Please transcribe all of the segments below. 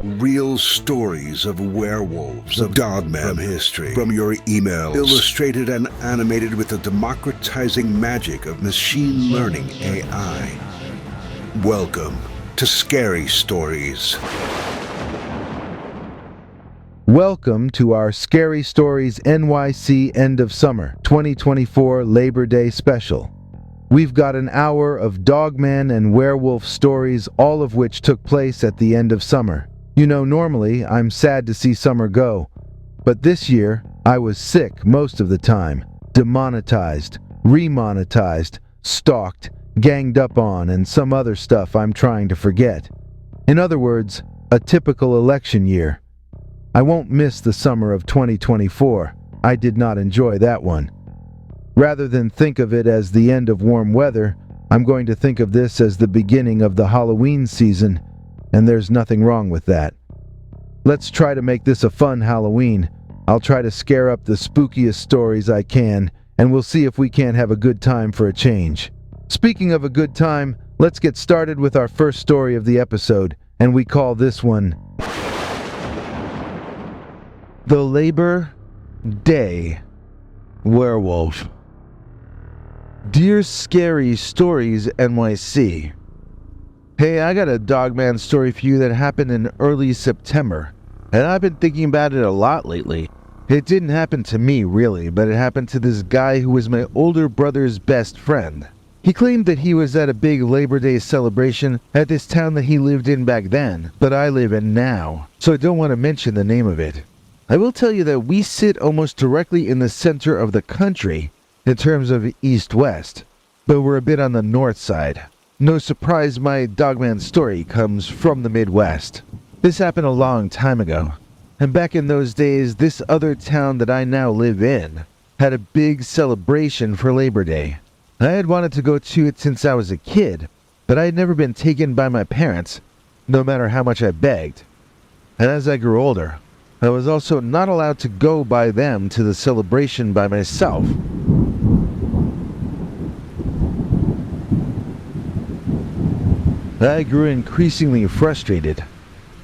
Real stories of werewolves, of Dogman from history, from your emails, illustrated and animated with the democratizing magic of machine learning AI. Welcome to Scary Stories. Welcome to our Scary Stories NYC End of Summer 2024 Labor Day Special. We've got an hour of Dogman and werewolf stories, all of which took place at the end of summer. You know, normally I'm sad to see summer go, but this year I was sick most of the time, demonetized, remonetized, stalked, ganged up on, and some other stuff I'm trying to forget. In other words, a typical election year. I won't miss the summer of 2024. I did not enjoy that one. Rather than think of it as the end of warm weather, I'm going to think of this as the beginning of the Halloween season, and there's nothing wrong with that. Let's try to make this a fun Halloween. I'll try to scare up the spookiest stories I can, and we'll see if we can't have a good time for a change. Speaking of a good time, let's get started with our first story of the episode, and we call this one The Labor Day Werewolf. Dear Scary Stories NYC. Hey, I got a Dogman story for you that happened in early September, and I've been thinking about it a lot lately. It didn't happen to me, really, but it happened to this guy who was my older brother's best friend. He claimed that he was at a big Labor Day celebration at this town that he lived in back then, but I live in now, so I don't want to mention the name of it. I will tell you that we sit almost directly in the center of the country in terms of east-west, but we're a bit on the north side. No surprise my Dogman story comes from the Midwest. This happened a long time ago, and back in those days, this other town that I now live in had a big celebration for Labor Day. I had wanted to go to it since I was a kid, but I had never been taken by my parents, no matter how much I begged. And as I grew older, I was also not allowed to go by them to the celebration by myself. I grew increasingly frustrated.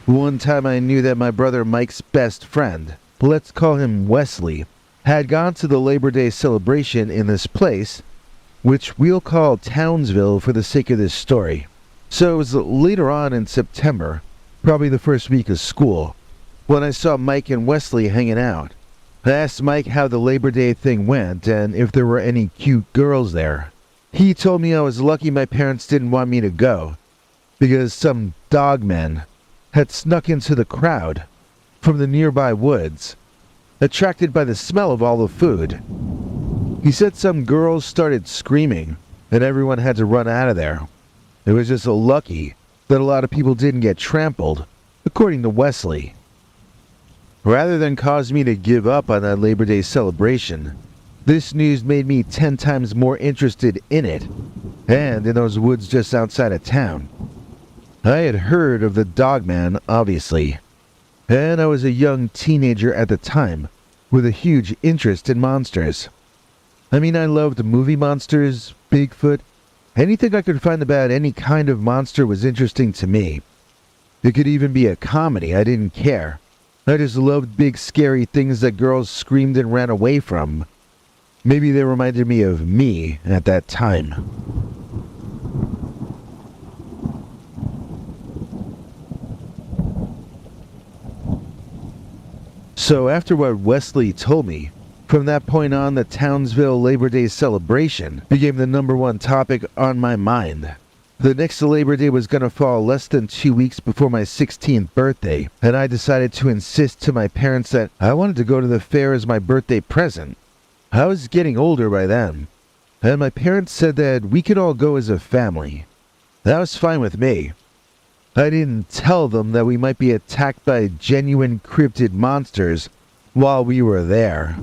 One time I knew that my brother Mike's best friend, let's call him Wesley, had gone to the Labor Day celebration in this place, which we'll call Townsville for the sake of this story. So it was later on in September, probably the first week of school, when I saw Mike and Wesley hanging out. I asked Mike how the Labor Day thing went and if there were any cute girls there. He told me I was lucky my parents didn't want me to go, because some dogmen had snuck into the crowd from the nearby woods, attracted by the smell of all the food. He said some girls started screaming, and everyone had to run out of there. It was just lucky that a lot of people didn't get trampled, according to Wesley. Rather than cause me to give up on that Labor Day celebration, this news made me 10 times more interested in it, and in those woods just outside of town. I had heard of the Dogman, obviously, and I was a young teenager at the time, with a huge interest in monsters. I mean, I loved movie monsters, Bigfoot. Anything I could find about any kind of monster was interesting to me. It could even be a comedy, I didn't care. I just loved big scary things that girls screamed and ran away from. Maybe they reminded me of me at that time. So after what Wesley told me, from that point on the Townsville Labor Day celebration became the #1 topic on my mind. The next Labor Day was going to fall less than 2 weeks before my 16th birthday, and I decided to insist to my parents that I wanted to go to the fair as my birthday present. I was getting older by then, and my parents said that we could all go as a family. That was fine with me. I didn't tell them that we might be attacked by genuine cryptid monsters while we were there.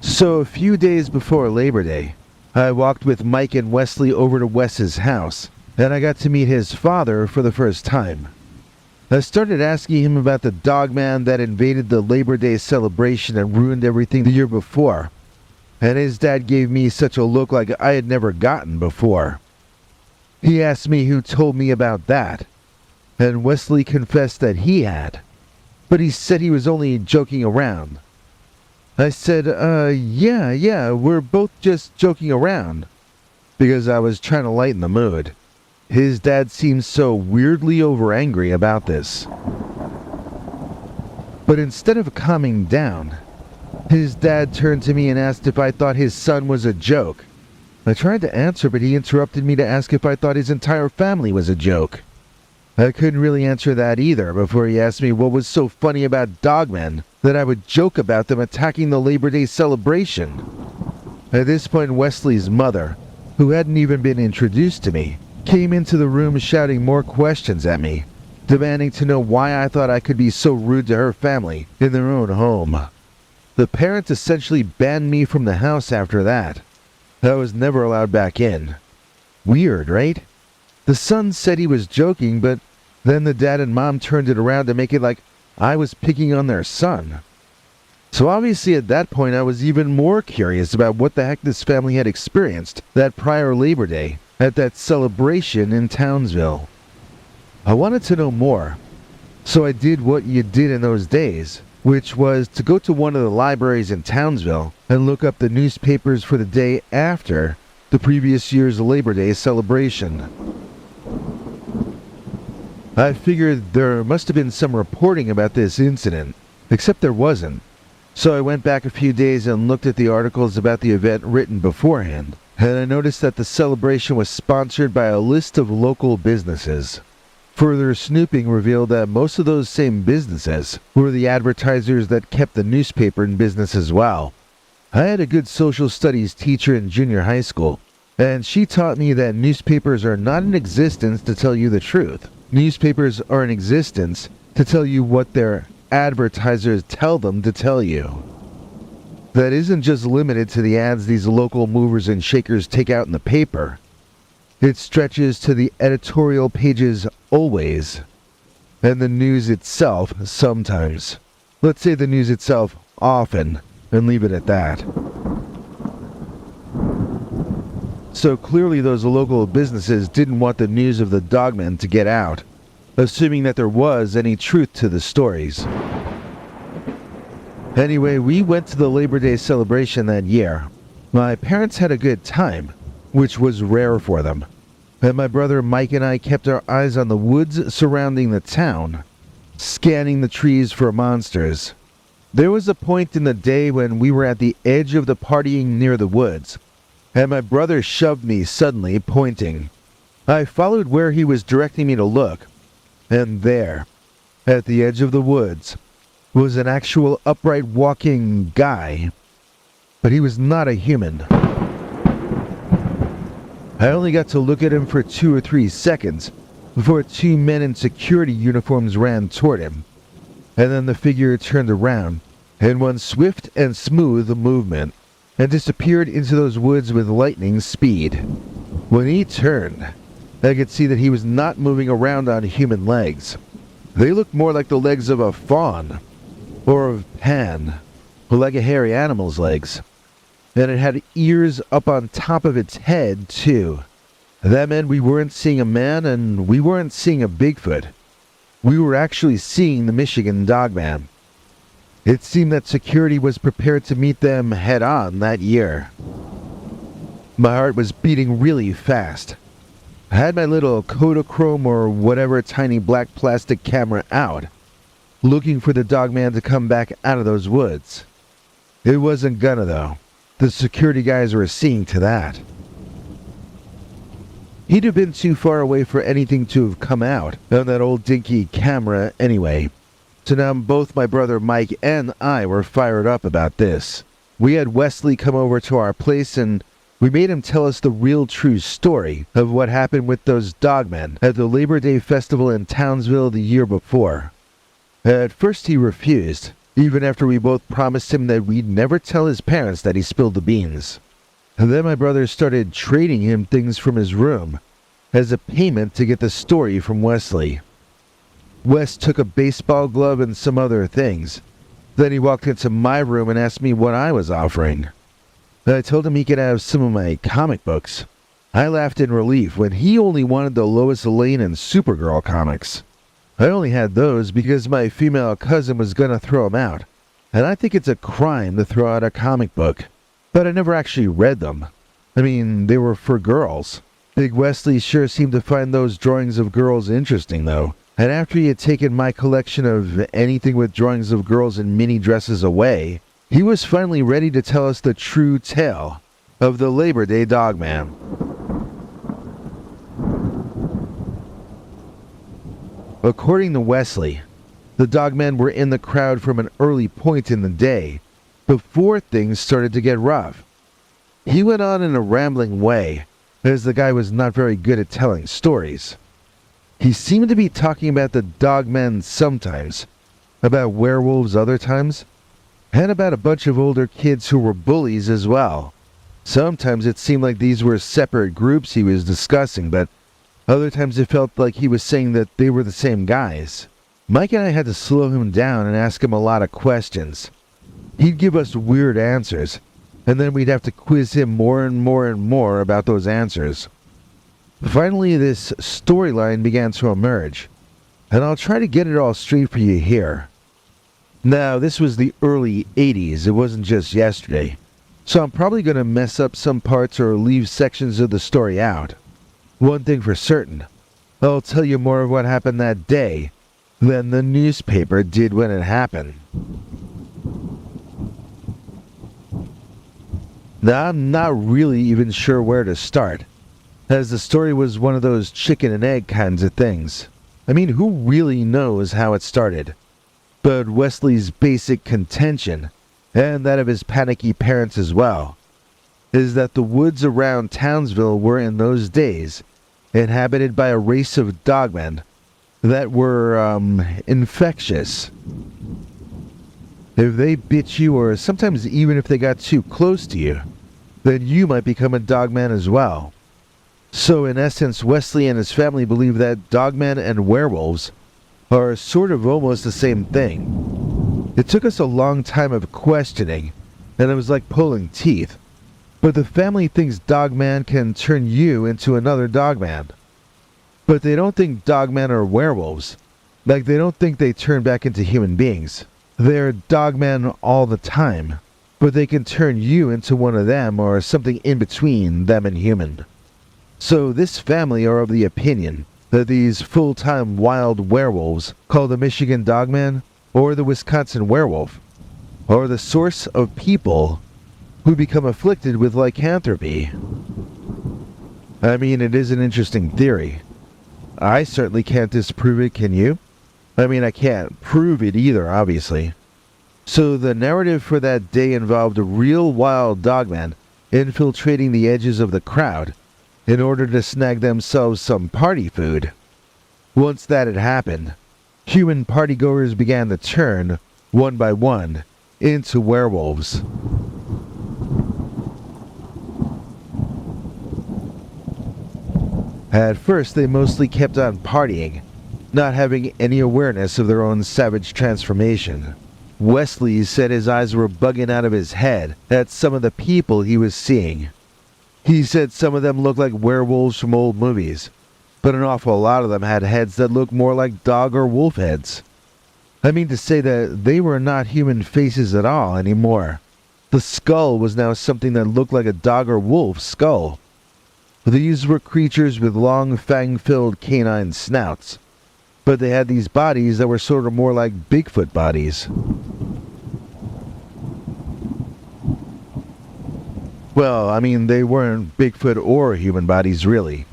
So a few days before Labor Day, I walked with Mike and Wesley over to Wes's house, and I got to meet his father for the first time. I started asking him about the Dogman that invaded the Labor Day celebration and ruined everything the year before, and his dad gave me such a look like I had never gotten before. He asked me who told me about that, and Wesley confessed that he had, but he said he was only joking around. I said, yeah, we're both just joking around, because I was trying to lighten the mood. His dad seemed so weirdly over-angry about this. But instead of calming down, his dad turned to me and asked if I thought his son was a joke. I tried to answer, but he interrupted me to ask if I thought his entire family was a joke. I couldn't really answer that either before he asked me what was so funny about Dogman that I would joke about them attacking the Labor Day celebration. At this point, Wesley's mother, who hadn't even been introduced to me, came into the room shouting more questions at me, demanding to know why I thought I could be so rude to her family in their own home. The parents essentially banned me from the house after that. I was never allowed back in. Weird, right? The son said he was joking, but then the dad and mom turned it around to make it like I was picking on their son. So obviously at that point I was even more curious about what the heck this family had experienced that prior Labor Day at that celebration in Townsville. I wanted to know more, so I did what you did in those days, which was to go to one of the libraries in Townsville and look up the newspapers for the day after the previous year's Labor Day celebration. I figured there must have been some reporting about this incident, except there wasn't. So I went back a few days and looked at the articles about the event written beforehand, and I noticed that the celebration was sponsored by a list of local businesses. Further snooping revealed that most of those same businesses were the advertisers that kept the newspaper in business as well. I had a good social studies teacher in junior high school, and she taught me that newspapers are not in existence to tell you the truth. Newspapers are in existence to tell you what their advertisers tell them to tell you. That isn't just limited to the ads these local movers and shakers take out in the paper. It stretches to the editorial pages always, and the news itself sometimes. Let's say the news itself often, and leave it at that. So clearly those local businesses didn't want the news of the Dogman to get out, assuming that there was any truth to the stories. Anyway, we went to the Labor Day celebration that year. My parents had a good time, which was rare for them, and my brother Mike and I kept our eyes on the woods surrounding the town, scanning the trees for monsters. There was a point in the day when we were at the edge of the partying near the woods, and my brother shoved me suddenly, pointing. I followed where he was directing me to look, and there, at the edge of the woods, was an actual upright walking guy, but he was not a human. I only got to look at him for 2 or 3 seconds before 2 men in security uniforms ran toward him, and then the figure turned around in one swift and smooth movement and disappeared into those woods with lightning speed. When he turned, I could see that he was not moving around on human legs. They looked more like the legs of a fawn, or of Pan, or like a hairy animal's legs. And it had ears up on top of its head, too. That meant we weren't seeing a man and we weren't seeing a Bigfoot. We were actually seeing the Michigan Dogman. It seemed that security was prepared to meet them head-on that year. My heart was beating really fast. I had my little Kodachrome or whatever tiny black plastic camera out, looking for the Dogman to come back out of those woods. It wasn't gonna, though. The security guys were seeing to that. He'd have been too far away for anything to have come out on that old dinky camera anyway. So now both my brother Mike and I were fired up about this. We had Wesley come over to our place and we made him tell us the real true story of what happened with those Dogmen at the Labor Day festival in Townsville the year before. At first he refused, even after we both promised him that we'd never tell his parents that he spilled the beans. And then my brother started trading him things from his room as a payment to get the story from Wesley. Wes took a baseball glove and some other things. Then he walked into my room and asked me what I was offering. I told him he could have some of my comic books. I laughed in relief when he only wanted the Lois Lane and Supergirl comics. I only had those because my female cousin was gonna throw them out, and I think it's a crime to throw out a comic book. But I never actually read them. I mean, they were for girls. Big Wesley sure seemed to find those drawings of girls interesting, though. And after he had taken my collection of anything with drawings of girls in mini dresses away, he was finally ready to tell us the true tale of the Labor Day Dogman. According to Wesley, the Dogmen were in the crowd from an early point in the day, before things started to get rough. He went on in a rambling way, as the guy was not very good at telling stories. He seemed to be talking about the Dogmen sometimes, about werewolves other times, and about a bunch of older kids who were bullies as well. Sometimes it seemed like these were separate groups he was discussing, but other times it felt like he was saying that they were the same guys. Mike and I had to slow him down and ask him a lot of questions. He'd give us weird answers, and then we'd have to quiz him more and more and more about those answers. Finally, this storyline began to emerge, and I'll try to get it all straight for you here. Now, this was the early 80s, it wasn't just yesterday, so I'm probably going to mess up some parts or leave sections of the story out. One thing for certain, I'll tell you more of what happened that day than the newspaper did when it happened. Now, I'm not really even sure where to start, as the story was one of those chicken and egg kinds of things. I mean, who really knows how it started? But Wesley's basic contention, and that of his panicky parents as well, is that the woods around Townsville were in those days inhabited by a race of dogmen that were, infectious. If they bit you, or sometimes even if they got too close to you, then you might become a dogman as well. So in essence, Wesley and his family believe that dogmen and werewolves are sort of almost the same thing. It took us a long time of questioning, and it was like pulling teeth. But the family thinks dogman can turn you into another dogman. But they don't think dogmen are werewolves. Like, they don't think they turn back into human beings. They're dogmen all the time, but they can turn you into one of them or something in between them and human. So this family are of the opinion that these full-time wild werewolves, called the Michigan Dogman or the Wisconsin Werewolf, are the source of people who become afflicted with lycanthropy. I mean, it is an interesting theory. I certainly can't disprove it, can you? I mean, I can't prove it either, obviously. So the narrative for that day involved a real wild dogman infiltrating the edges of the crowd in order to snag themselves some party food. Once that had happened, human partygoers began to turn, one by one, into werewolves. At first, they mostly kept on partying, not having any awareness of their own savage transformation. Wesley said his eyes were bugging out of his head at some of the people he was seeing. He said some of them looked like werewolves from old movies, but an awful lot of them had heads that looked more like dog or wolf heads. I mean to say that they were not human faces at all anymore. The skull was now something that looked like a dog or wolf skull. These were creatures with long fang-filled canine snouts, but they had these bodies that were sort of more like Bigfoot bodies. Well, I mean, they weren't Bigfoot or human bodies, really.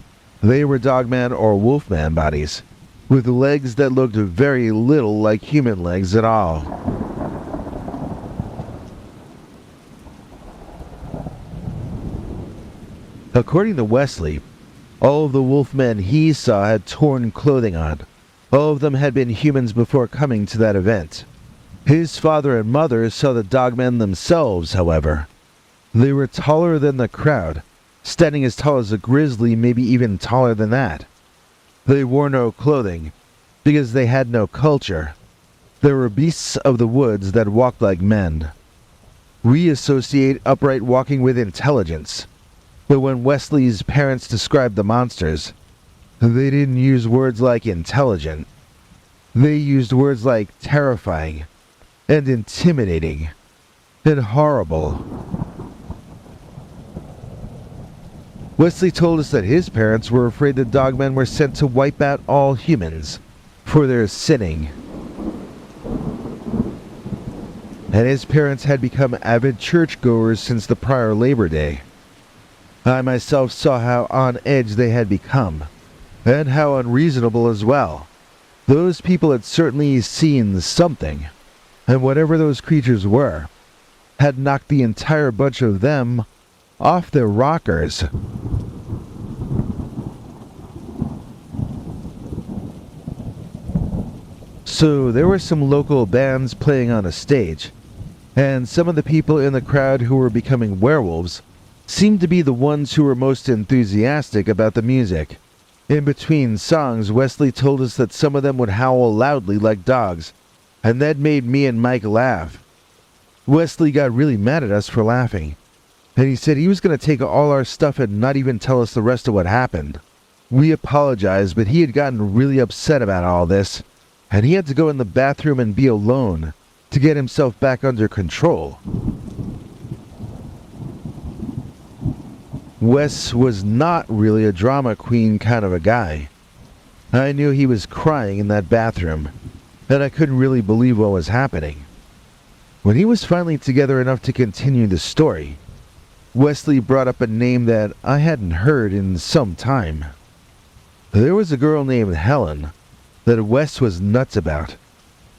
They were dogman or wolfman bodies, with legs that looked very little like human legs at all. According to Wesley, all of the wolfmen he saw had torn clothing on. All of them had been humans before coming to that event. His father and mother saw the dogmen themselves, however. They were taller than the crowd, standing as tall as a grizzly, maybe even taller than that. They wore no clothing, because they had no culture. They were beasts of the woods that walked like men. We associate upright walking with intelligence, but when Wesley's parents described the monsters, they didn't use words like intelligent. They used words like terrifying and intimidating and horrible. Wesley told us that his parents were afraid the Dogmen were sent to wipe out all humans for their sinning. And his parents had become avid churchgoers since the prior Labor Day. I myself saw how on edge they had become, and how unreasonable as well. Those people had certainly seen something, and whatever those creatures were, had knocked the entire bunch of them off their rockers. So there were some local bands playing on a stage, and some of the people in the crowd who were becoming werewolves seemed to be the ones who were most enthusiastic about the music. In between songs, Wesley told us that some of them would howl loudly like dogs, and that made me and Mike laugh. Wesley got really mad at us for laughing, and he said he was going to take all our stuff and not even tell us the rest of what happened. We apologized, but he had gotten really upset about all this, and he had to go in the bathroom and be alone to get himself back under control. Wes was not really a drama queen kind of a guy. I knew he was crying in that bathroom, and I couldn't really believe what was happening. When he was finally together enough to continue the story, Wesley brought up a name that I hadn't heard in some time. There was a girl named Helen that Wes was nuts about,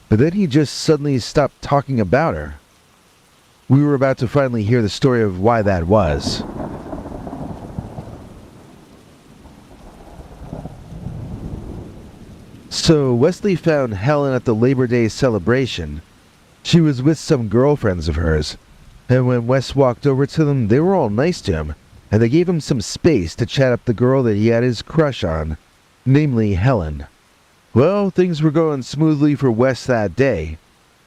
but then he just suddenly stopped talking about her. We were about to finally hear the story of why that was. So Wesley found Helen at the Labor Day celebration. She was with some girlfriends of hers, and when Wes walked over to them, they were all nice to him, and they gave him some space to chat up the girl that he had his crush on, namely Helen. Well, things were going smoothly for Wes that day.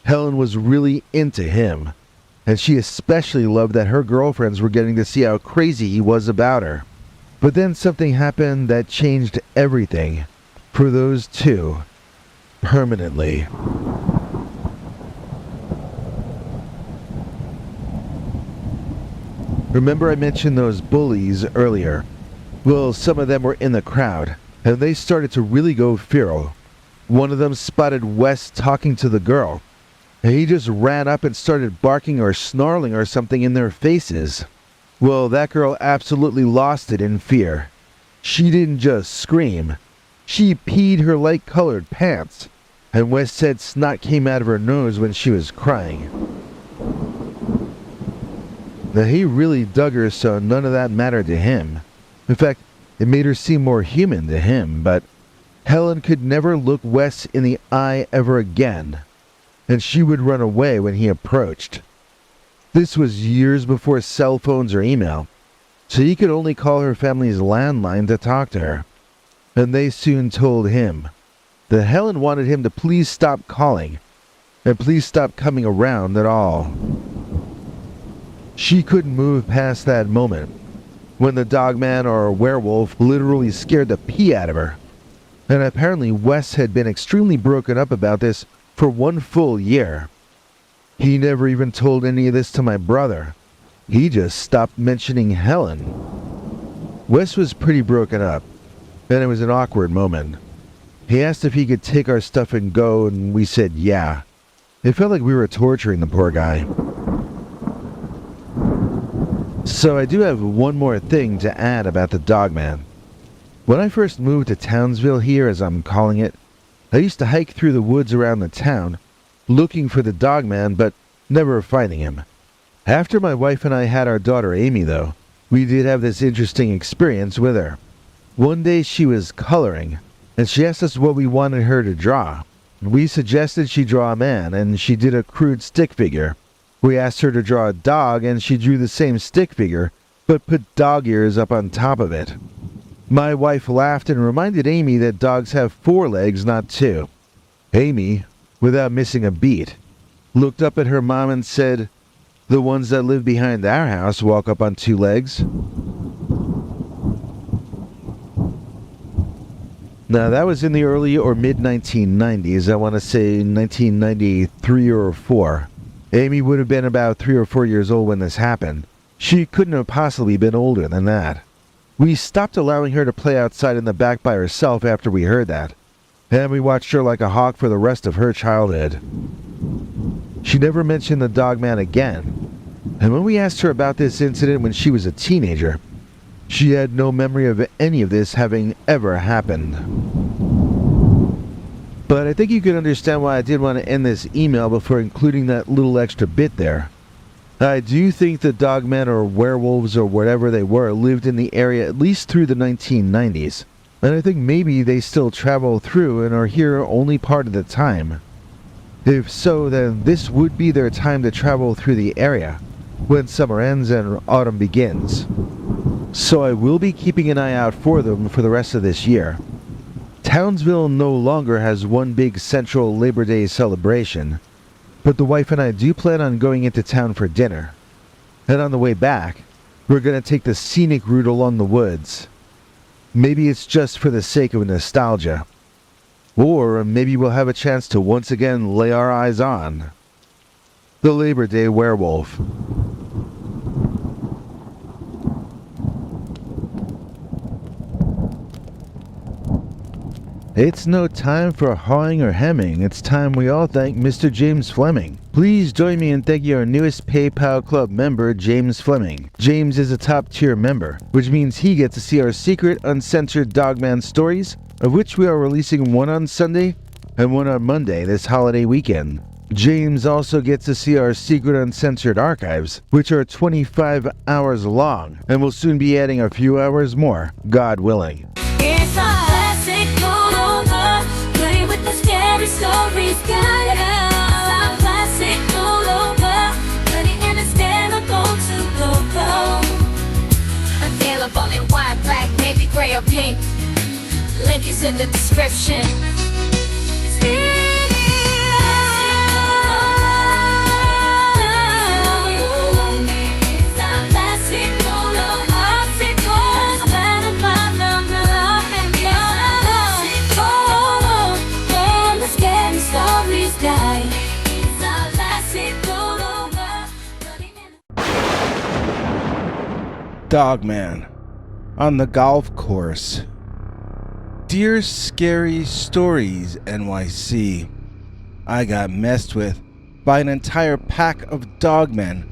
Helen was really into him, and she especially loved that her girlfriends were getting to see how crazy he was about her. But then something happened that changed everything for those two, permanently. Remember I mentioned those bullies earlier? Well, some of them were in the crowd, and they started to really go feral. One of them spotted Wes talking to the girl, and he just ran up and started barking or snarling or something in their faces. Well, that girl absolutely lost it in fear. She didn't just scream. She peed her light-colored pants, and Wes said snot came out of her nose when she was crying. Now he really dug her, so none of that mattered to him. In fact, it made her seem more human to him, but Helen could never look Wes in the eye ever again, and she would run away when he approached. This was years before cell phones or email, so he could only call her family's landline to talk to her. And they soon told him that Helen wanted him to please stop calling and please stop coming around at all. She couldn't move past that moment when the Dogman or Werewolf literally scared the pee out of her. And apparently Wes had been extremely broken up about this for 1 full year. He never even told any of this to my brother. He just stopped mentioning Helen. Wes was pretty broken up, and it was an awkward moment. He asked if he could take our stuff and go, and we said yeah. It felt like we were torturing the poor guy. So I do have one more thing to add about the Dogman. When I first moved to Townsville here, as I'm calling it, I used to hike through the woods around the town, looking for the Dogman, but never finding him. After my wife and I had our daughter Amy, though, we did have this interesting experience with her. One day she was coloring, and she asked us what we wanted her to draw. We suggested she draw a man, and she did a crude stick figure. We asked her to draw a dog, and she drew the same stick figure, but put dog ears up on top of it. My wife laughed and reminded Amy that dogs have 4 legs, not 2. Amy, without missing a beat, looked up at her mom and said, "The ones that live behind our house walk up on 2 legs." Now, that was in the early or mid-1990s. I want to say 1993 or 4. Amy would have been about 3 or 4 years old when this happened. She couldn't have possibly been older than that. We stopped allowing her to play outside in the back by herself after we heard that, and we watched her like a hawk for the rest of her childhood. She never mentioned the Dogman again, and when we asked her about this incident when she was a teenager, she had no memory of any of this having ever happened. But I think you can understand why I did want to end this email before including that little extra bit there. I do think the Dogmen or werewolves or whatever they were lived in the area at least through the 1990s. And I think maybe they still travel through and are here only part of the time. If so, then this would be their time to travel through the area when summer ends and autumn begins. So I will be keeping an eye out for them for the rest of this year. Townsville no longer has one big central Labor Day celebration, but the wife and I do plan on going into town for dinner. And on the way back, we're going to take the scenic route along the woods. Maybe it's just for the sake of nostalgia. Or maybe we'll have a chance to once again lay our eyes on the Labor Day werewolf. It's no time for hawing or hemming. It's time we all thank Mr. James Fleming. Please join me in thanking our newest PayPal Club member, James Fleming. James is a top-tier member, which means he gets to see our secret, uncensored Dogman stories, of which we are releasing one on Sunday and one on Monday this holiday weekend. James also gets to see our secret uncensored archives, which are 25 hours long, and will soon be adding a few hours more, God willing. It's a classic rollover, play with the scary stories, got it. It's a classic rollover, plenty understandable to go. Available in white, black, navy, gray, or pink. Link is in the description. Dogman on the golf course. Dear Scary Stories NYC, I got messed with by an entire pack of dogmen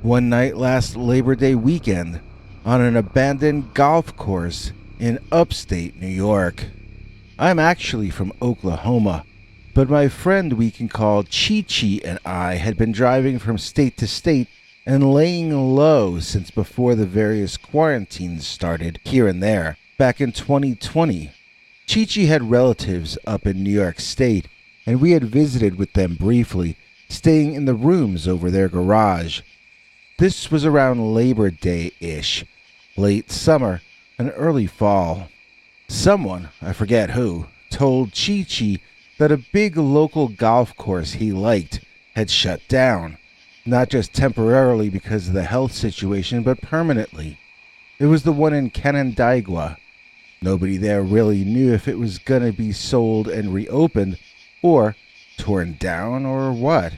one night last Labor Day weekend on an abandoned golf course in upstate New York. I'm actually from Oklahoma, but my friend we can call Chi-Chi and I had been driving from state to state and laying low since before the various quarantines started here and there back in 2020. Chi-Chi had relatives up in New York State, and we had visited with them briefly, staying in the rooms over their garage. This was around Labor Day-ish, late summer and early fall. Someone, I forget who, told Chi-Chi that a big local golf course he liked had shut down. Not just temporarily because of the health situation, but permanently. It was the one in Canandaigua. Nobody there really knew if it was gonna be sold and reopened, or torn down, or what.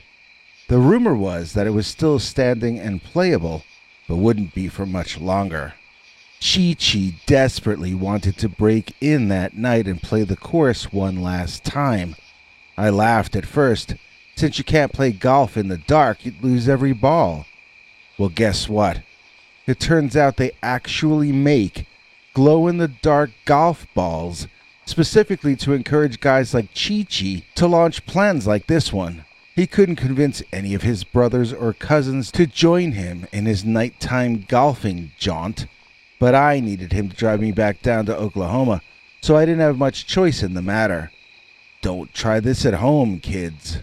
The rumor was that it was still standing and playable, but wouldn't be for much longer. Chi-Chi desperately wanted to break in that night and play the course one last time. I laughed at first. Since you can't play golf in the dark, you'd lose every ball. Well, guess what? It turns out they actually make glow-in-the-dark golf balls, specifically to encourage guys like Chi-Chi to launch plans like this one. He couldn't convince any of his brothers or cousins to join him in his nighttime golfing jaunt, but I needed him to drive me back down to Oklahoma, so I didn't have much choice in the matter. Don't try this at home, kids.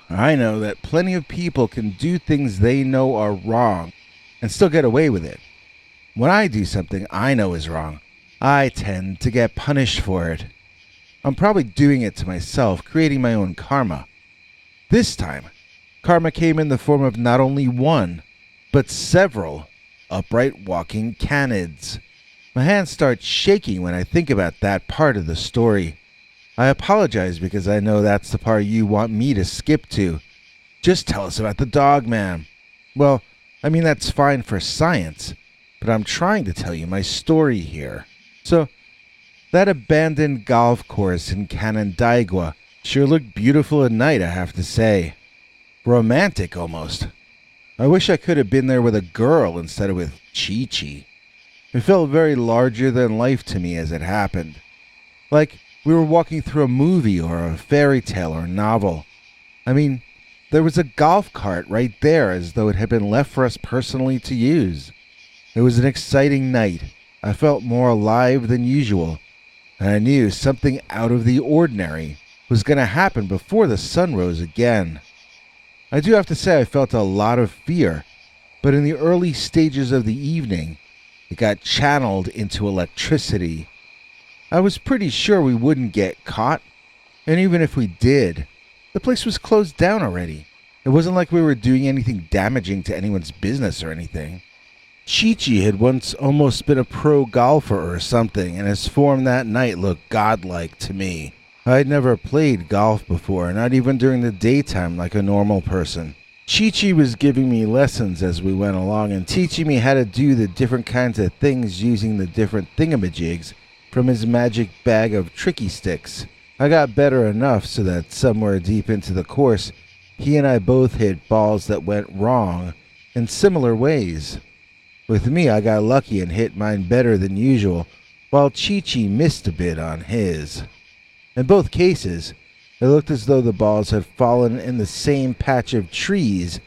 I know that plenty of people can do things they know are wrong and still get away with it. When I do something I know is wrong, I tend to get punished for it. I'm probably doing it to myself, creating my own karma. This time, karma came in the form of not only one, but several upright walking canids. My hands start shaking when I think about that part of the story. I apologize because I know that's the part you want me to skip to. Just tell us about the Dogman. Well, I mean, that's fine for science, but I'm trying to tell you my story here. So, that abandoned golf course in Canandaigua sure looked beautiful at night, I have to say. Romantic, almost. I wish I could have been there with a girl instead of with Chi-Chi. It felt very larger than life to me as it happened. Like we were walking through a movie or a fairy tale or a novel. I mean, there was a golf cart right there as though it had been left for us personally to use. It was an exciting night. I felt more alive than usual, and I knew something out of the ordinary was going to happen before the sun rose again. I do have to say I felt a lot of fear, but in the early stages of the evening, it got channeled into electricity. I was pretty sure we wouldn't get caught, and even if we did, the place was closed down already. It wasn't like we were doing anything damaging to anyone's business or anything. Chi-Chi had once almost been a pro golfer or something, and his form that night looked godlike to me. I'd never played golf before, not even during the daytime like a normal person. Chi-Chi was giving me lessons as we went along and teaching me how to do the different kinds of things using the different thingamajigs from his magic bag of tricky sticks. I got better enough so that somewhere deep into the course, he and I both hit balls that went wrong in similar ways. With me, I got lucky and hit mine better than usual, while Chi-Chi missed a bit on his. In both cases, it looked as though the balls had fallen in the same patch of trees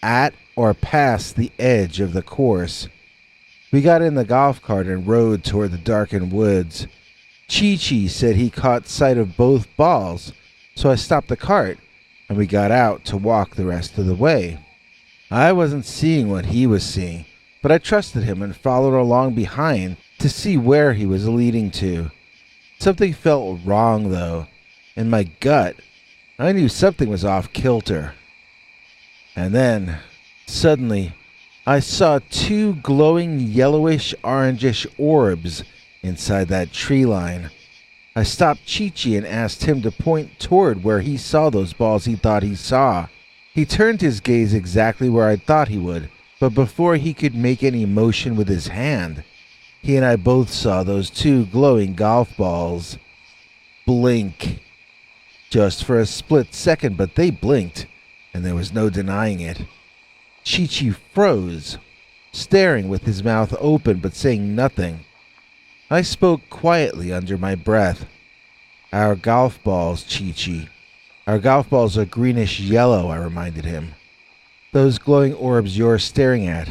at or past the edge of the course. We got in the golf cart and rode toward the darkened woods. Chi-Chi said he caught sight of both balls, so I stopped the cart and we got out to walk the rest of the way. I wasn't seeing what he was seeing, but I trusted him and followed along behind to see where he was leading to. Something felt wrong, though. In my gut, I knew something was off kilter. And then, suddenly, I saw two glowing yellowish-orangish orbs inside that tree line. I stopped Chi-Chi and asked him to point toward where he saw those balls he thought he saw. He turned his gaze exactly where I thought he would, but before he could make any motion with his hand, he and I both saw those two glowing golf balls blink. Just for a split second, but they blinked, and there was no denying it. Chi-Chi froze, staring with his mouth open but saying nothing. I spoke quietly under my breath. "Our golf balls, Chi-Chi. Our golf balls are greenish yellow," I reminded him. "Those glowing orbs you're staring at,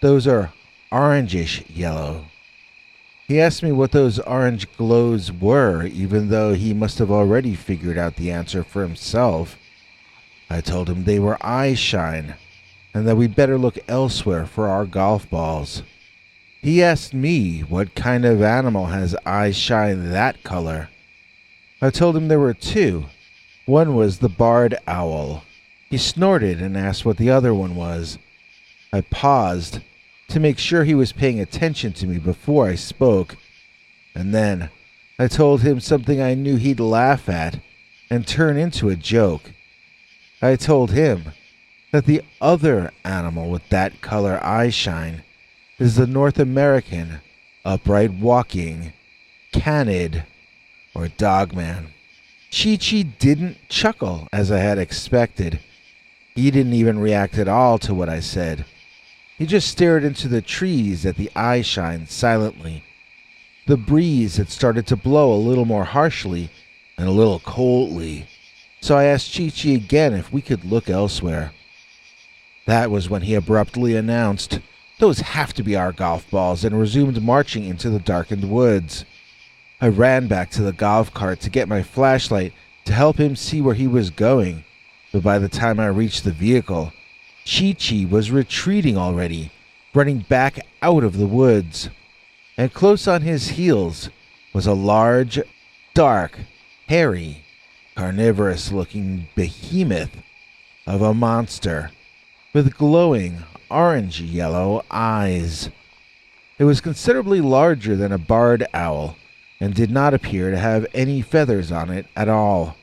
those are orangish yellow." He asked me what those orange glows were, even though he must have already figured out the answer for himself. I told him they were eye shine, and that we'd better look elsewhere for our golf balls. He asked me what kind of animal has eyes shine that color. I told him there were two. One was the barred owl. He snorted and asked what the other one was. I paused to make sure he was paying attention to me before I spoke, and then I told him something I knew he'd laugh at and turn into a joke. I told him that the other animal with that color eye shine is the North American upright walking canid, or dogman. Chi-Chi didn't chuckle as I had expected. He didn't even react at all to what I said. He just stared into the trees at the eye shine silently. The breeze had started to blow a little more harshly and a little coldly, so I asked Chi-Chi again if we could look elsewhere. That was when he abruptly announced, "Those have to be our golf balls," and resumed marching into the darkened woods. I ran back to the golf cart to get my flashlight to help him see where he was going, but by the time I reached the vehicle, Chi-Chi was retreating already, running back out of the woods. And close on his heels was a large, dark, hairy, carnivorous-looking behemoth of a monster with glowing orange-yellow eyes. It was considerably larger than a barred owl, and did not appear to have any feathers on it at all.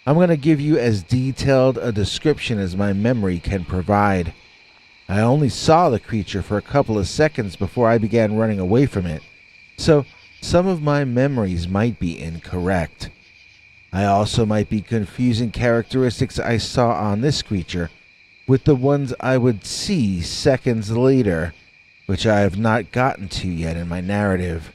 I'm going to give you as detailed a description as my memory can provide. I only saw the creature for a couple of seconds before I began running away from it, so some of my memories might be incorrect. I also might be confusing characteristics I saw on this creature with the ones I would see seconds later, which I have not gotten to yet in my narrative.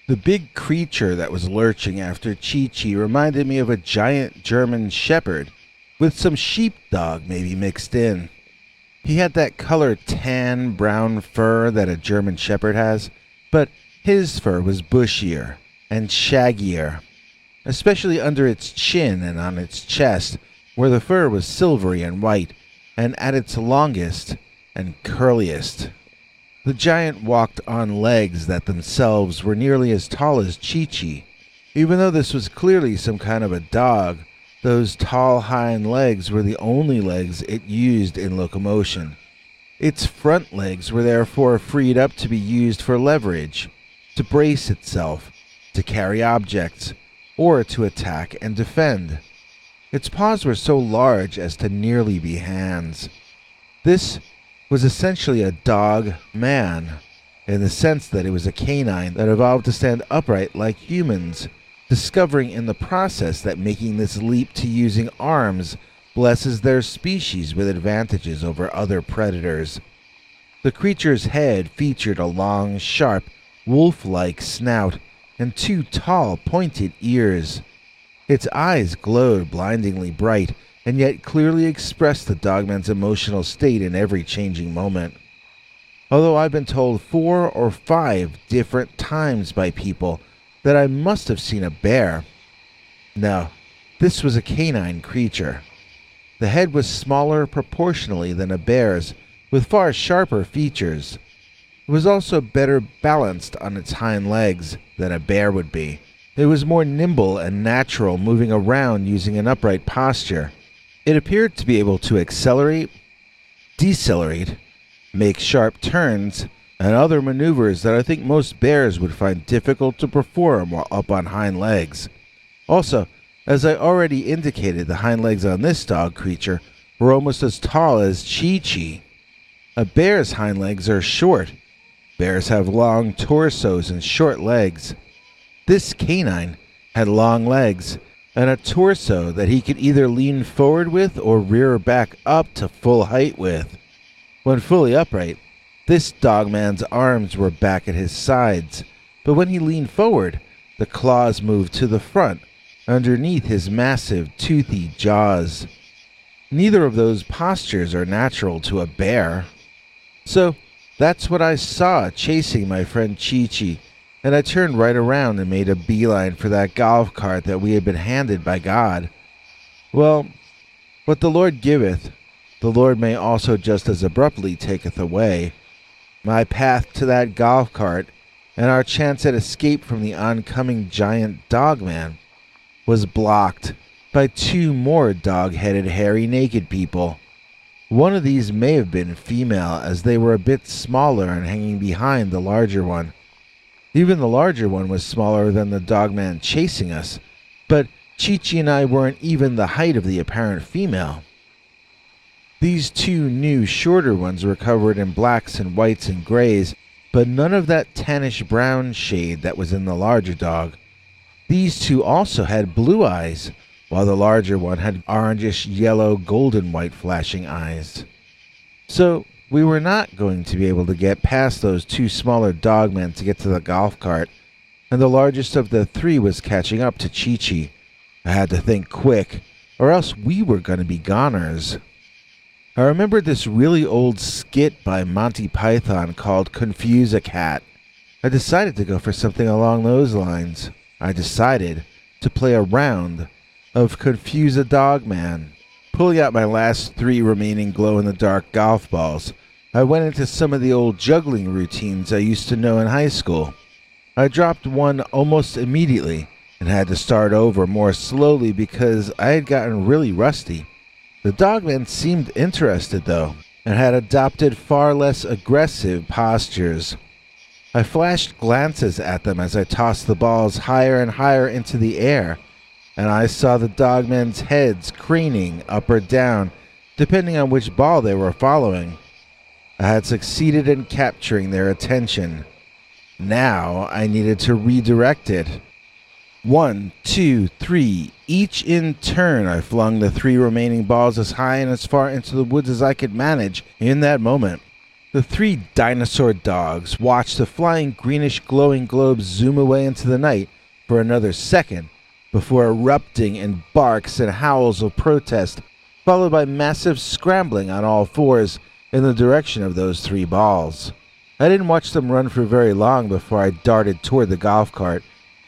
The big creature that was lurching after Chi-Chi reminded me of a giant German shepherd, with some sheepdog maybe mixed in. He had that color tan brown fur that a German shepherd has, but his fur was bushier and shaggier, especially under its chin and on its chest, where the fur was silvery and white, and at its longest and curliest. The giant walked on legs that themselves were nearly as tall as Chi-Chi. Even though this was clearly some kind of a dog, those tall hind legs were the only legs it used in locomotion. Its front legs were therefore freed up to be used for leverage, to brace itself, to carry objects, or to attack and defend. Its paws were so large as to nearly be hands. This was essentially a dog-man, in the sense that it was a canine that evolved to stand upright like humans, discovering in the process that making this leap to using arms blesses their species with advantages over other predators. The creature's head featured a long, sharp, wolf-like snout and two tall, pointed ears. Its eyes glowed blindingly bright, and yet clearly expressed the dogman's emotional state in every changing moment. Although I've been told 4 or 5 different times by people that I must have seen a bear. No, this was a canine creature. The head was smaller proportionally than a bear's, with far sharper features. It was also better balanced on its hind legs than a bear would be. It was more nimble and natural, moving around using an upright posture. It appeared to be able to accelerate, decelerate, make sharp turns, and other maneuvers that I think most bears would find difficult to perform while up on hind legs. Also, as I already indicated, the hind legs on this dog creature were almost as tall as Chi-Chi. A bear's hind legs are short. Bears have long torsos and short legs. This canine had long legs and a torso that he could either lean forward with or rear back up to full height with. When fully upright, this dogman's arms were back at his sides, but when he leaned forward, the claws moved to the front, underneath his massive, toothy jaws. Neither of those postures are natural to a bear. So, that's what I saw chasing my friend Chi-Chi, and I turned right around and made a beeline for that golf cart that we had been handed by God. Well, what the Lord giveth, the Lord may also just as abruptly taketh away. My path to that golf cart, and our chance at escape from the oncoming giant dogman, was blocked by 2 more dog-headed, hairy, naked people. One of these may have been female, as they were a bit smaller and hanging behind the larger one. Even the larger one was smaller than the dogman chasing us, but Chi-Chi and I weren't even the height of the apparent female. These 2 new, shorter ones were covered in blacks and whites and grays, but none of that tannish brown shade that was in the larger dog. These 2 also had blue eyes, while the larger one had orangish, yellow, golden white flashing eyes. So, we were not going to be able to get past those 2 smaller dogmen to get to the golf cart, and the largest of the 3 was catching up to Chi-Chi. I had to think quick, or else we were going to be goners. I remembered this really old skit by Monty Python called Confuse a Cat. I decided to go for something along those lines. I decided to play a round of Confuse a Dogman. Pulling out my last 3 remaining glow-in-the-dark golf balls, I went into some of the old juggling routines I used to know in high school. I dropped one almost immediately and had to start over more slowly because I had gotten really rusty. The dogman seemed interested, though, and had adopted far less aggressive postures. I flashed glances at them as I tossed the balls higher and higher into the air, and I saw the dogmen's heads craning up or down, depending on which ball they were following. I had succeeded in capturing their attention. Now I needed to redirect it. 1, 2, 3. Each in turn, I flung the 3 remaining balls as high and as far into the woods as I could manage in that moment. The 3 dinosaur dogs watched the flying greenish glowing globes zoom away into the night for another second before erupting in barks and howls of protest, followed by massive scrambling on all fours in the direction of those 3 balls. I didn't watch them run for very long before I darted toward the golf cart.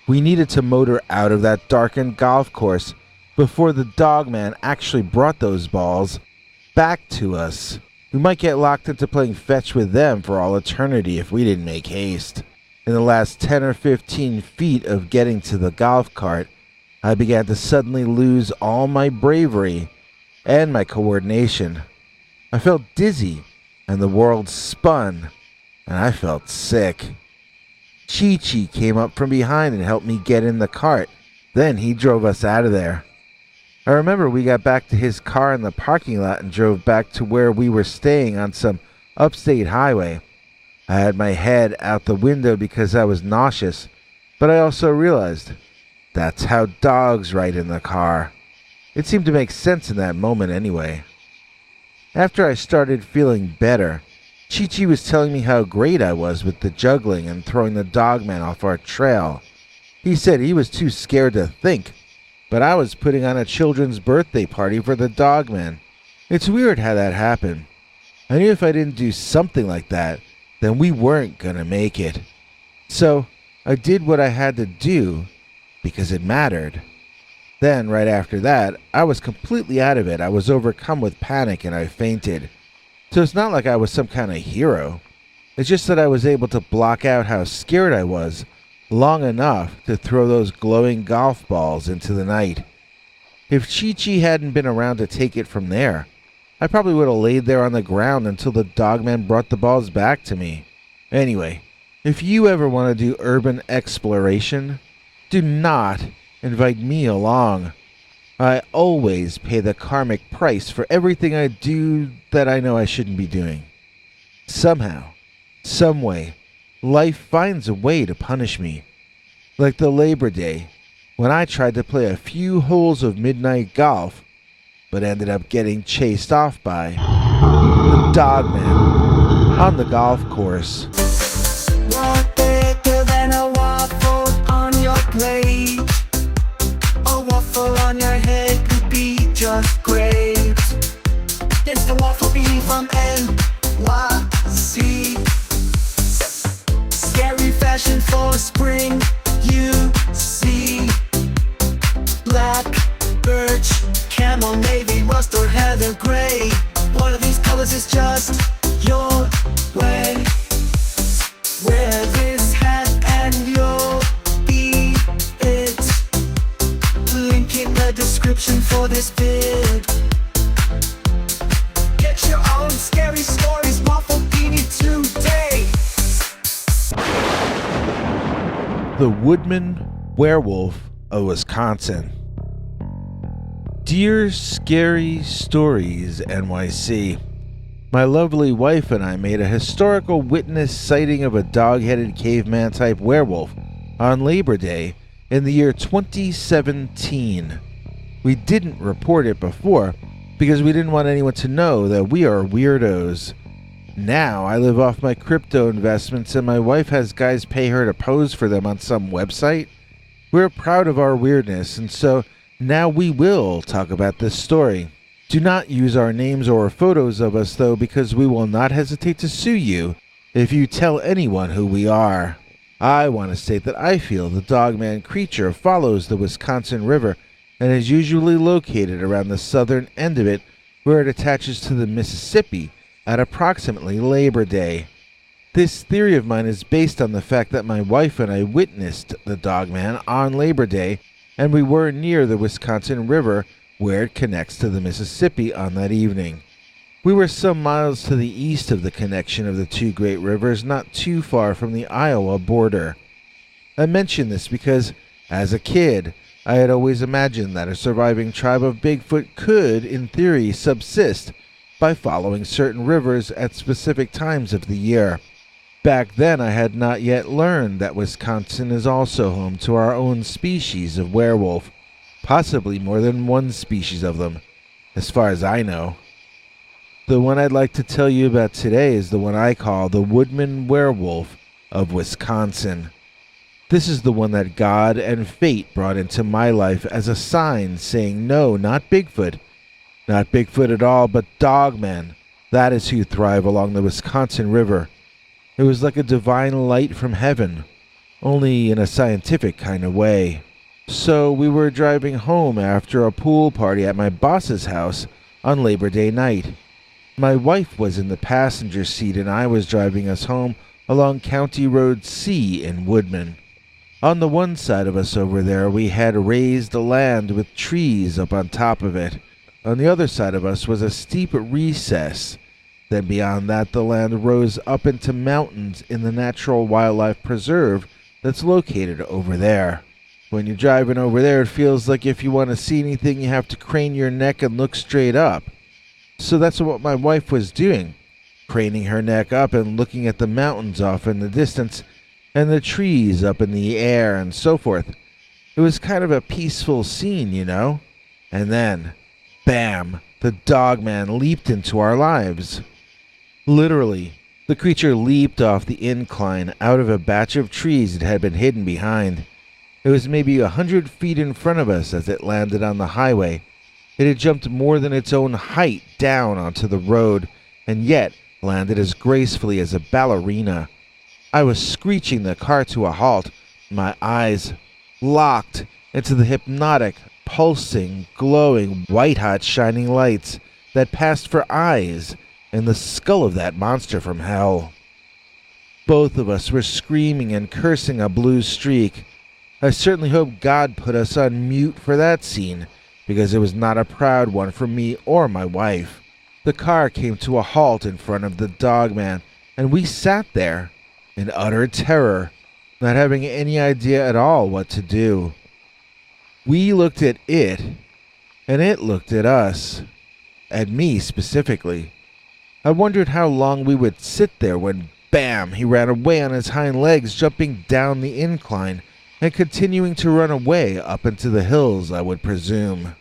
We needed to motor out of that darkened golf course before the dogman actually brought those balls back to us. We might get locked into playing fetch with them for all eternity if we didn't make haste. In the last 10 or 15 feet of getting to the golf cart, I began to suddenly lose all my bravery and my coordination. I felt dizzy, and the world spun, and I felt sick. Chi-Chi came up from behind and helped me get in the cart. Then he drove us out of there. I remember we got back to his car in the parking lot and drove back to where we were staying on some upstate highway. I had my head out the window because I was nauseous, but I also realized that's how dogs ride in the car. It seemed to make sense in that moment anyway. After I started feeling better, Chi-Chi was telling me how great I was with the juggling and throwing the dogman off our trail. He said he was too scared to think, but I was putting on a children's birthday party for the dogman. It's weird how that happened. I knew if I didn't do something like that, then we weren't gonna make it. So I did what I had to do because it mattered. Then, right after that, I was completely out of it. I was overcome with panic and I fainted. So it's not like I was some kind of hero. It's just that I was able to block out how scared I was long enough to throw those glowing golf balls into the night. If Chi-Chi hadn't been around to take it from there, I probably would have laid there on the ground until the dogman brought the balls back to me. Anyway, if you ever want to do urban exploration, do not invite me along. I always pay the karmic price for everything I do that I know I shouldn't be doing. Somehow, some way, life finds a way to punish me. Like the Labor Day, when I tried to play a few holes of midnight golf, but ended up getting chased off by the dogman on the golf course. What bigger than a waffle on your plate? A waffle on your head could be just great. It's the waffle bee from NYC. Scary fashion for spring, you see. Black, birch, camel, navy, rust, or heather gray. One of these colors is just your way. Wear this hat and you'll be it. Link in the description for this vid. Get your own scary stories, waffle beanie today. The Woodman Werewolf of Wisconsin. Dear Scary Stories NYC. My lovely wife and I made a historical witness sighting of a dog-headed caveman-type werewolf on Labor Day in the year 2017. We didn't report it before because we didn't want anyone to know that we are weirdos. Now I live off my crypto investments and my wife has guys pay her to pose for them on some website. We're proud of our weirdness, and so now we will talk about this story. Do not use our names or photos of us, though, because we will not hesitate to sue you if you tell anyone who we are. I want to state that I feel the Dogman creature follows the Wisconsin River and is usually located around the southern end of it, where it attaches to the Mississippi at approximately Labor Day. This theory of mine is based on the fact that my wife and I witnessed the Dogman on Labor Day, and we were near the Wisconsin River where it connects to the Mississippi on that evening. We were some miles to the east of the connection of the two great rivers, not too far from the Iowa border. I mention this because, as a kid, I had always imagined that a surviving tribe of Bigfoot could, in theory, subsist by following certain rivers at specific times of the year. Back then, I had not yet learned that Wisconsin is also home to our own species of werewolf, possibly more than one species of them, as far as I know. The one I'd like to tell you about today is the one I call the Woodman Werewolf of Wisconsin. This is the one that God and fate brought into my life as a sign saying no, not Bigfoot. Not Bigfoot at all, but Dogman. That is who thrive along the Wisconsin River. It was like a divine light from heaven, only in a scientific kind of way. So we were driving home after a pool party at my boss's house on Labor Day night. My wife was in the passenger seat and I was driving us home along County Road C in Woodman. On the one side of us over there we had raised land with trees up on top of it. On the other side of us was a steep recess. Then beyond that the land rose up into mountains in the Natural Wildlife Preserve that's located over there. When you're driving over there, it feels like if you want to see anything, you have to crane your neck and look straight up. So that's what my wife was doing, craning her neck up and looking at the mountains off in the distance and the trees up in the air and so forth. It was kind of a peaceful scene, you know? And then, bam, the Dogman leaped into our lives. Literally, the creature leaped off the incline out of a batch of trees it had been hidden behind. It was maybe 100 feet in front of us as it landed on the highway. It had jumped more than its own height down onto the road, and yet landed as gracefully as a ballerina. I was screeching the car to a halt, my eyes locked into the hypnotic, pulsing, glowing, white-hot shining lights that passed for eyes in the skull of that monster from hell. Both of us were screaming and cursing a blue streak. I certainly hope God put us on mute for that scene, because it was not a proud one for me or my wife. The car came to a halt in front of the Dogman, and we sat there in utter terror, not having any idea at all what to do. We looked at it, and it looked at us. At me specifically. I wondered how long we would sit there when, bam, he ran away on his hind legs, jumping down the incline, and continuing to run away up into the hills, I would presume.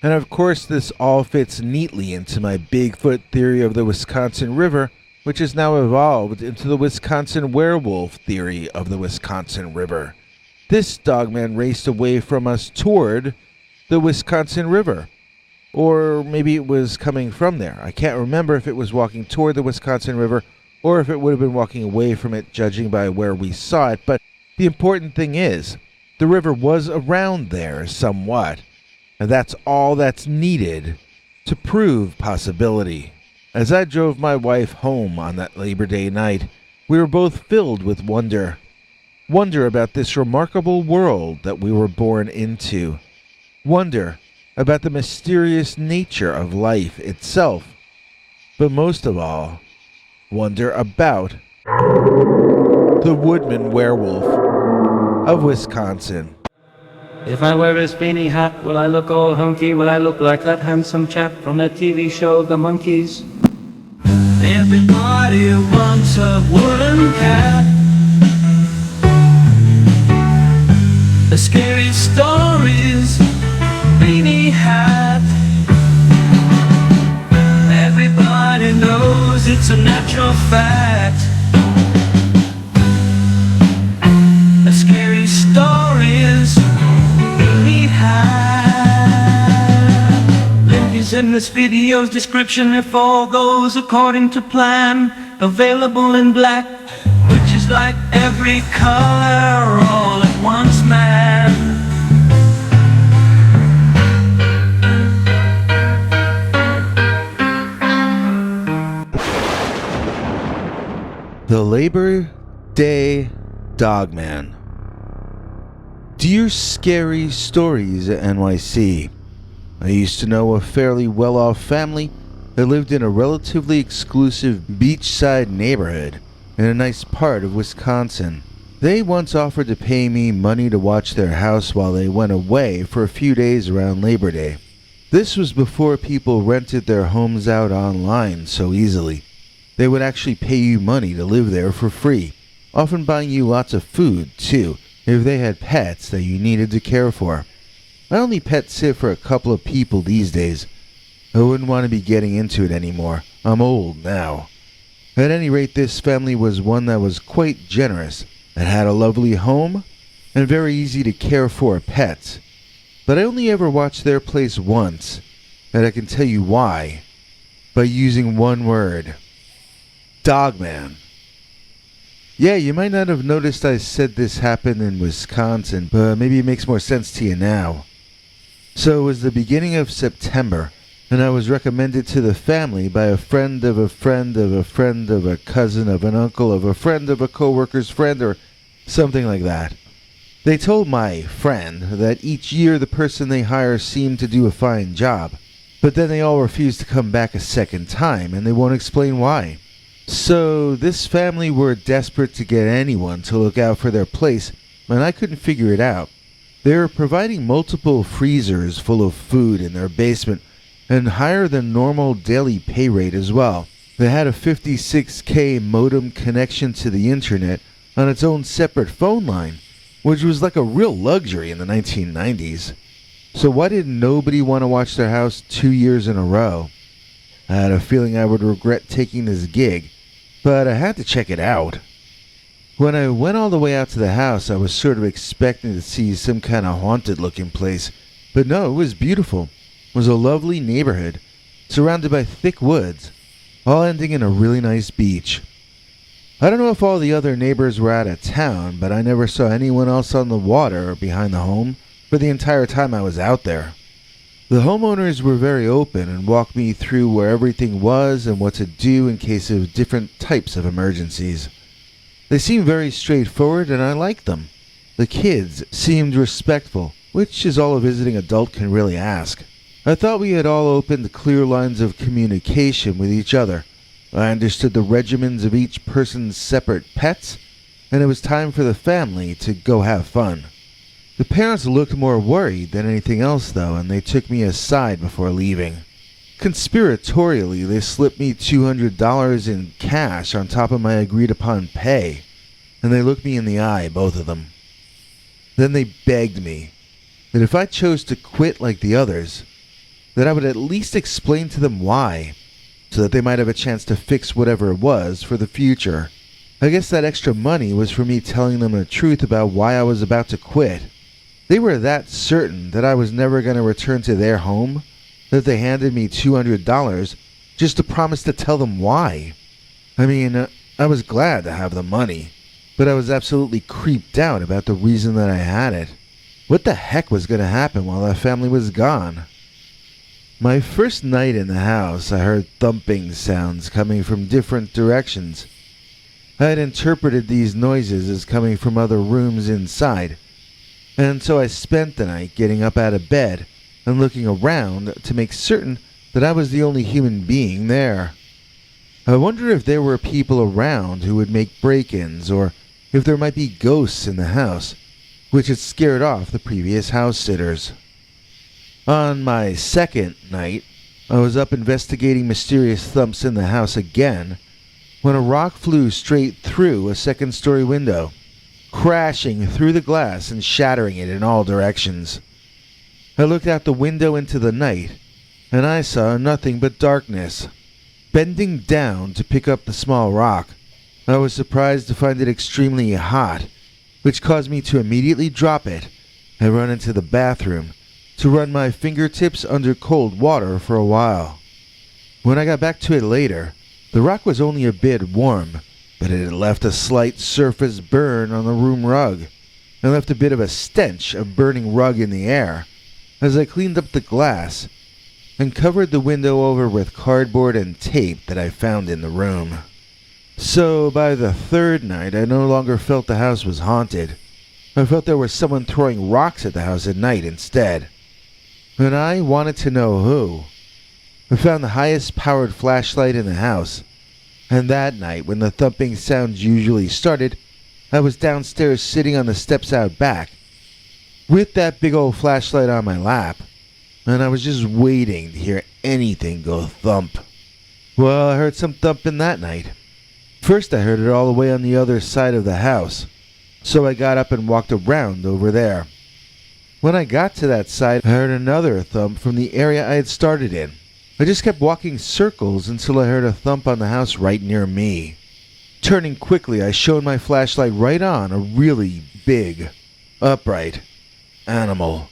And of course this all fits neatly into my Bigfoot theory of the Wisconsin River, which has now evolved into the Wisconsin Werewolf theory of the Wisconsin River. This Dogman raced away from us toward the Wisconsin River. Or maybe it was coming from there. I can't remember if it was walking toward the Wisconsin River or if it would have been walking away from it, judging by where we saw it. But the important thing is, the river was around there somewhat. And that's all that's needed to prove possibility. As I drove my wife home on that Labor Day night, we were both filled with wonder. Wonder about this remarkable world that we were born into. Wonder about the mysterious nature of life itself. But most of all, wonder about the Woodman Werewolf of Wisconsin. If I wear a spinny hat, will I look all hunky? Will I look like that handsome chap from the TV show The Monkees? Everybody wants a wooden cat. The scary stories, beanie hat. Everybody knows it's a natural fact. The scary stories, beanie hat. Link is in this video's description if all goes according to plan. Available in black, which is like every color all at once, man. The Labor Day Dogman. Dear Scary Stories at NYC. I used to know a fairly well-off family that lived in a relatively exclusive beachside neighborhood in a nice part of Wisconsin. They once offered to pay me money to watch their house while they went away for a few days around Labor Day. This was before people rented their homes out online so easily. They would actually pay you money to live there for free, often buying you lots of food, too, if they had pets that you needed to care for. I only pet sit for a couple of people these days. I wouldn't want to be getting into it anymore. I'm old now. At any rate, this family was one that was quite generous, and had a lovely home, and very easy to care for pets. But I only ever watched their place once, and I can tell you why, by using one word. Dogman. Yeah, you might not have noticed I said this happened in Wisconsin, but maybe it makes more sense to you now. So it was the beginning of September, and I was recommended to the family by a friend of a friend of a friend of a cousin of an uncle of a friend of a coworker's friend, or something like that. They told my friend that each year the person they hire seemed to do a fine job, but then they all refused to come back a second time, and they won't explain why. So this family were desperate to get anyone to look out for their place, and I couldn't figure it out. They were providing multiple freezers full of food in their basement, and higher than normal daily pay rate as well. They had a 56K modem connection to the internet on its own separate phone line, which was like a real luxury in the 1990s. So why did nobody want to watch their house 2 years in a row? I had a feeling I would regret taking this gig, but I had to check it out. When I went all the way out to the house, I was sort of expecting to see some kind of haunted-looking place, but no, it was beautiful. It was a lovely neighborhood, surrounded by thick woods, all ending in a really nice beach. I don't know if all the other neighbors were out of town, but I never saw anyone else on the water or behind the home for the entire time I was out there. The homeowners were very open and walked me through where everything was and what to do in case of different types of emergencies. They seemed very straightforward and I liked them. The kids seemed respectful, which is all a visiting adult can really ask. I thought we had all opened clear lines of communication with each other. I understood the regimens of each person's separate pets, and it was time for the family to go have fun. The parents looked more worried than anything else, though, and they took me aside before leaving. Conspiratorially, they slipped me $200 in cash on top of my agreed-upon pay, and they looked me in the eye, both of them. Then they begged me that if I chose to quit like the others, that I would at least explain to them why, so that they might have a chance to fix whatever it was for the future. I guess that extra money was for me telling them the truth about why I was about to quit. They were that certain that I was never going to return to their home that they handed me $200 just to promise to tell them why. I mean, I was glad to have the money, but I was absolutely creeped out about the reason that I had it. What the heck was going to happen while that family was gone? My first night in the house, I heard thumping sounds coming from different directions. I had interpreted these noises as coming from other rooms inside, and so I spent the night getting up out of bed and looking around to make certain that I was the only human being there. I wondered if there were people around who would make break-ins, or if there might be ghosts in the house, which had scared off the previous house-sitters. On my second night, I was up investigating mysterious thumps in the house again, when a rock flew straight through a second-story window, crashing through the glass and shattering it in all directions. I looked out the window into the night, and I saw nothing but darkness. Bending down to pick up the small rock, I was surprised to find it extremely hot, which caused me to immediately drop it and run into the bathroom to run my fingertips under cold water for a while. When I got back to it later, the rock was only a bit warm, but it had left a slight surface burn on the room rug, and left a bit of a stench of burning rug in the air as I cleaned up the glass and covered the window over with cardboard and tape that I found in the room. So by the third night, I no longer felt the house was haunted. I felt there was someone throwing rocks at the house at night instead. And I wanted to know who. I found the highest powered flashlight in the house, and that night, when the thumping sounds usually started, I was downstairs sitting on the steps out back, with that big old flashlight on my lap, and I was just waiting to hear anything go thump. Well, I heard some thumping that night. First I heard it all the way on the other side of the house, so I got up and walked around over there. When I got to that side, I heard another thump from the area I had started in. I just kept walking circles until I heard a thump on the house right near me. Turning quickly, I shone my flashlight right on a really big, upright animal,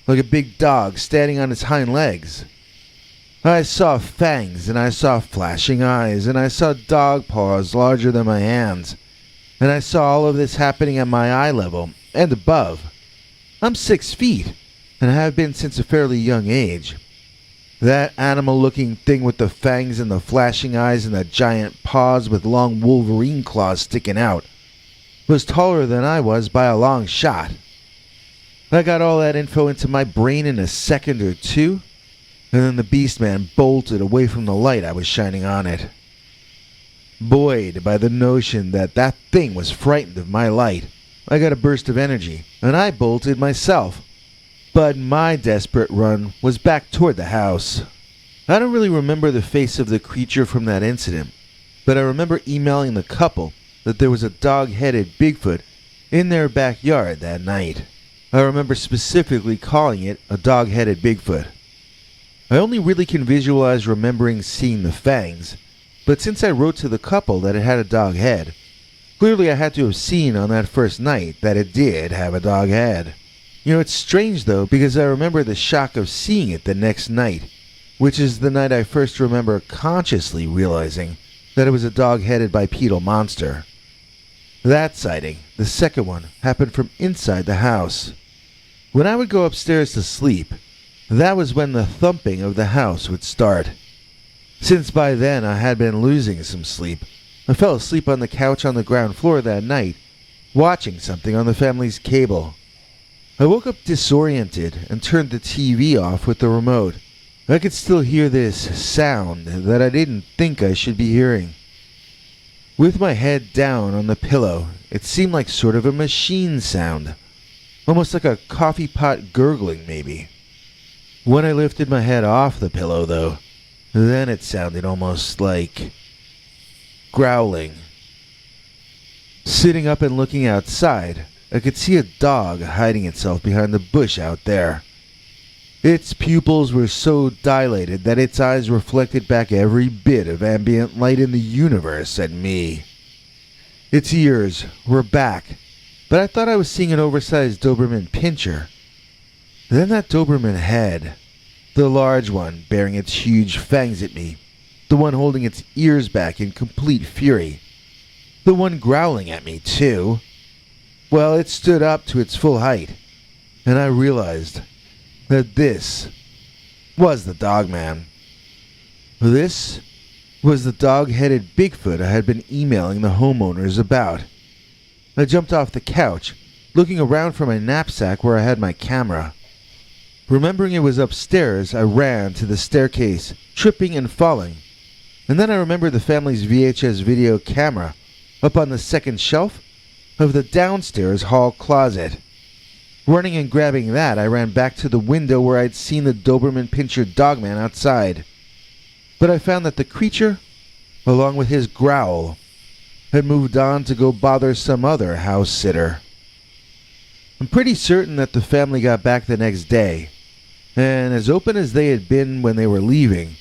like a big dog standing on its hind legs. I saw fangs, and I saw flashing eyes, and I saw dog paws larger than my hands, and I saw all of this happening at my eye level and above. I'm 6 feet, and I have been since a fairly young age. That animal-looking thing with the fangs and the flashing eyes and the giant paws with long Wolverine claws sticking out was taller than I was by a long shot. I got all that info into my brain in a second or two, and then the Beastman bolted away from the light I was shining on it. Buoyed by the notion that that thing was frightened of my light, I got a burst of energy, and I bolted myself. But my desperate run was back toward the house. I don't really remember the face of the creature from that incident, but I remember emailing the couple that there was a dog-headed Bigfoot in their backyard that night. I remember specifically calling it a dog-headed Bigfoot. I only really can visualize remembering seeing the fangs, but since I wrote to the couple that it had a dog head, clearly I had to have seen on that first night that it did have a dog head. You know, it's strange though, because I remember the shock of seeing it the next night, which is the night I first remember consciously realizing that it was a dog-headed bipedal monster. That sighting, the second one, happened from inside the house. When I would go upstairs to sleep, that was when the thumping of the house would start. Since by then I had been losing some sleep, I fell asleep on the couch on the ground floor that night, watching something on the family's cable. I woke up disoriented and turned the TV off with the remote. I could still hear this sound that I didn't think I should be hearing. With my head down on the pillow, it seemed like sort of a machine sound, almost like a coffee pot gurgling maybe. When I lifted my head off the pillow though, then it sounded almost like growling. Sitting up and looking outside, I could see a dog hiding itself behind the bush out there. Its pupils were so dilated that its eyes reflected back every bit of ambient light in the universe at me. Its ears were back, but I thought I was seeing an oversized Doberman Pinscher. Then that Doberman head, the large one bearing its huge fangs at me, the one holding its ears back in complete fury, the one growling at me too. Well, it stood up to its full height, and I realized that this was the Dogman. This was the dog-headed Bigfoot I had been emailing the homeowners about. I jumped off the couch, looking around for my knapsack where I had my camera. Remembering it was upstairs, I ran to the staircase, tripping and falling. And then I remembered the family's VHS video camera up on the second shelf of the downstairs hall closet. Running and grabbing that, I ran back to the window where I'd seen the Doberman Pinscher Dogman outside. But I found that the creature, along with his growl, had moved on to go bother some other house sitter. I'm pretty certain that the family got back the next day, and as open as they had been when they were leaving,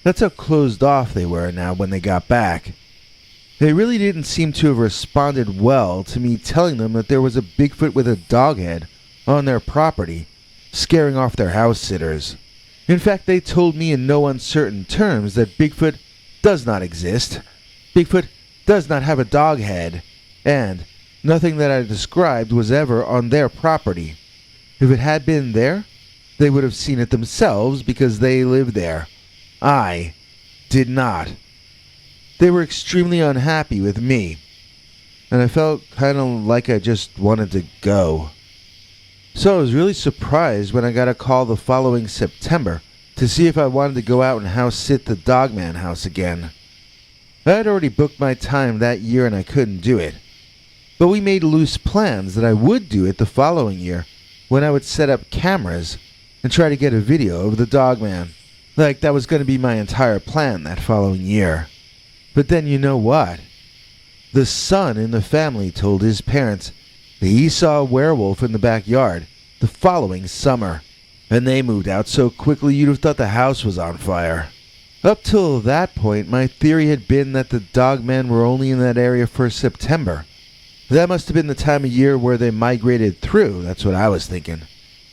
that's how closed off they were now when they got back. They really didn't seem to have responded well to me telling them that there was a Bigfoot with a dog head on their property, scaring off their house sitters. In fact, they told me in no uncertain terms that Bigfoot does not exist, Bigfoot does not have a dog head, and nothing that I described was ever on their property. If it had been there, they would have seen it themselves because they live there. I did not. They were extremely unhappy with me, and I felt kind of like I just wanted to go. So I was really surprised when I got a call the following September to see if I wanted to go out and house sit the Dogman house again. I had already booked my time that year and I couldn't do it. But we made loose plans that I would do it the following year, when I would set up cameras and try to get a video of the Dogman. Like that was going to be my entire plan that following year. But then you know what? The son in the family told his parents that he saw a werewolf in the backyard the following summer, and they moved out so quickly you'd have thought the house was on fire. Up till that point, my theory had been that the Dogmen were only in that area for September. That must have been the time of year where they migrated through, that's what I was thinking.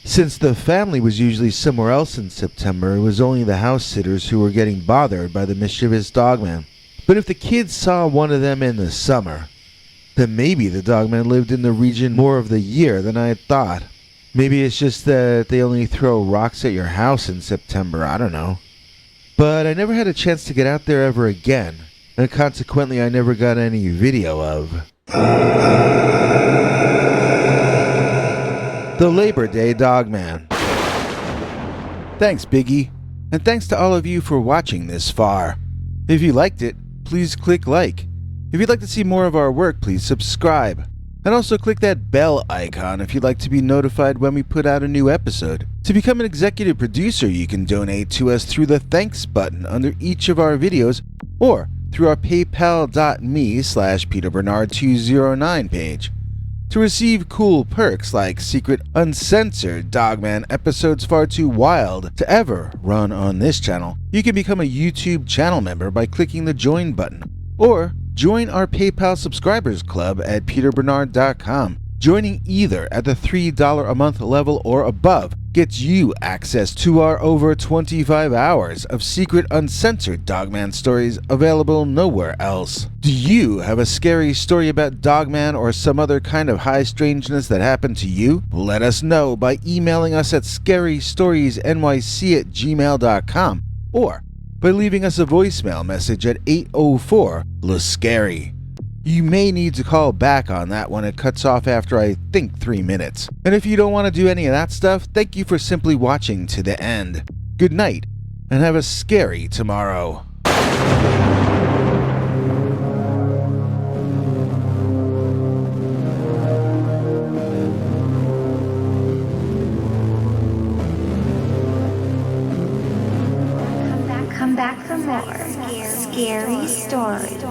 Since the family was usually somewhere else in September, it was only the house sitters who were getting bothered by the mischievous Dogman. But if the kids saw one of them in the summer, then maybe the Dogman lived in the region more of the year than I had thought. Maybe it's just that they only throw rocks at your house in September, I don't know. But I never had a chance to get out there ever again, and consequently I never got any video of the Labor Day Dogman. Thanks, Biggie, and thanks to all of you for watching this far. If you liked it, please click like. If you'd like to see more of our work, please subscribe. And also click that bell icon if you'd like to be notified when we put out a new episode. To become an executive producer, you can donate to us through the thanks button under each of our videos or through our paypal.me/PeterBernard209 page. To receive cool perks like secret uncensored Dogman episodes far too wild to ever run on this channel, you can become a YouTube channel member by clicking the join button. Or join our PayPal subscribers club at peterbernard.com. Joining either at the $3 a month level or above gets you access to our over 25 hours of secret uncensored Dogman stories available nowhere else. Do you have a scary story about Dogman or some other kind of high strangeness that happened to you? Let us know by emailing us at scarystoriesnyc@gmail.com or by leaving us a voicemail message at 804-LA-SCARY. You may need to call back on that one. It cuts off after I think 3 minutes. And if you don't want to do any of that stuff, thank you for simply watching to the end. Good night, and have a scary tomorrow. Come back for more scary stories.